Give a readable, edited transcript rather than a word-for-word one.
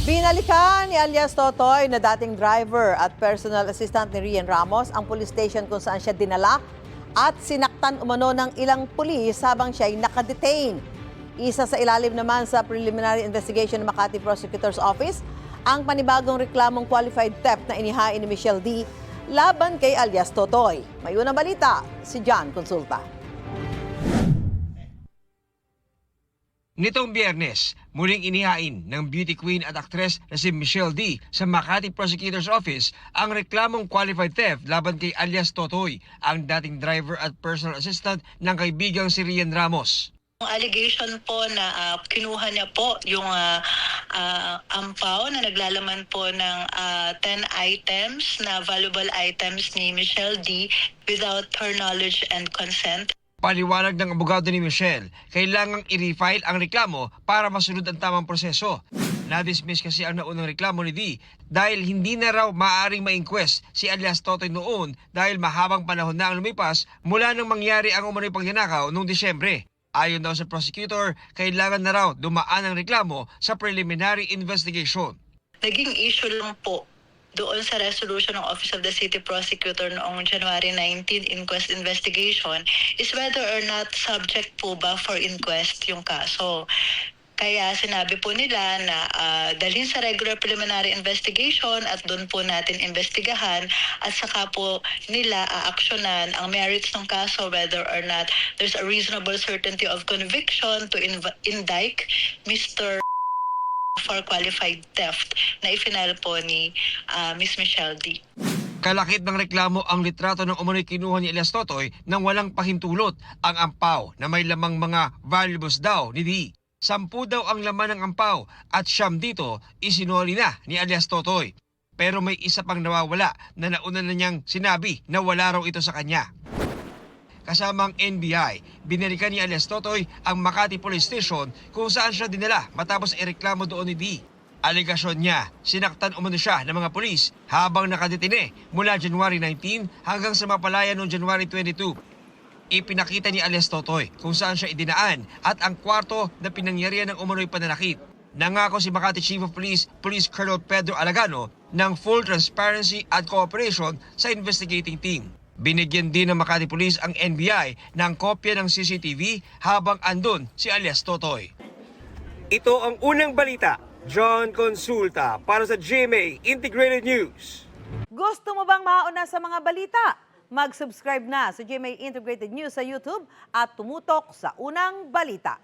Binalikan ni alias Totoy na dating driver at personal assistant ni Rian Ramos ang police station kung saan siya dinala at sinaktan umano ng ilang pulis habang siya ay nakadetain. Isa sa ilalim naman sa preliminary investigation ng Makati Prosecutor's Office ang panibagong reklamong qualified theft na inihain ni Michelle D. laban kay alias Totoy. May unang balita, si John Consulta. Nitong Biyernes, muling inihain ng beauty queen at aktres na si Michelle D. sa Makati Prosecutor's Office ang reklamong qualified theft laban kay alias Totoy, ang dating driver at personal assistant ng kaibigang si Rian Ramos. Ang allegation po na kinuha niya po yung ampaw na naglalaman po ng 10 items na valuable items ni Michelle D. without her knowledge and consent. Paliwanag ng abogado ni Michelle, kailangang i-refile ang reklamo para masunod ang tamang proseso. Na-dismiss kasi ang naunang reklamo ni D dahil hindi na raw maaaring ma-inquest si alias Totoy noon dahil mahabang panahon na ang lumipas mula nang mangyari ang umano'y pagnanakaw noong Disyembre. Ayon daw sa prosecutor, kailangan na raw dumaan ang reklamo sa preliminary investigation. Naging issue lang po doon sa resolution ng Office of the City Prosecutor noong January 19 inquest investigation is whether or not subject po ba for inquest yung kaso. Kaya sinabi po nila na dalhin sa regular preliminary investigation at doon po natin investigahan at saka po nila aaksyonan ang merits ng kaso whether or not there's a reasonable certainty of conviction to indict Mr. for qualified theft na ifinal po ni Miss Michelle D. Kalakip ng reklamo ang litrato ng umano'y kinuha ni alias Totoy nang walang pahintulot ang ampaw na may lamang mga valuables daw ni D. 10 daw ang laman ng ampaw at 9 dito isinuli na ni alias Totoy. Pero may isa pang nawawala na nauna na niyang sinabi na wala raw ito sa kanya. Kasama ang NBI, binalikan ni alias Totoy ang Makati Police Station kung saan siya dinala matapos ireklamo doon ni D. Alegasyon niya, sinaktan umano siya ng mga pulis habang nakadetine mula January 19 hanggang sa mapalaya noong January 22. Ipinakita ni alias Totoy kung saan siya idinaan at ang kwarto na pinangyarihan ng umano'y pananakit. Nangako si Makati Chief of Police, Police Colonel Pedro Alagano ng full transparency at cooperation sa investigating team. Binigyan din ng Makati Police ang NBI ng kopya ng CCTV habang andun si alias Totoy. Ito ang unang balita. John Consulta para sa GMA Integrated News. Gusto mo bang mauna sa mga balita? Mag-subscribe na sa GMA Integrated News sa YouTube at tumutok sa unang balita.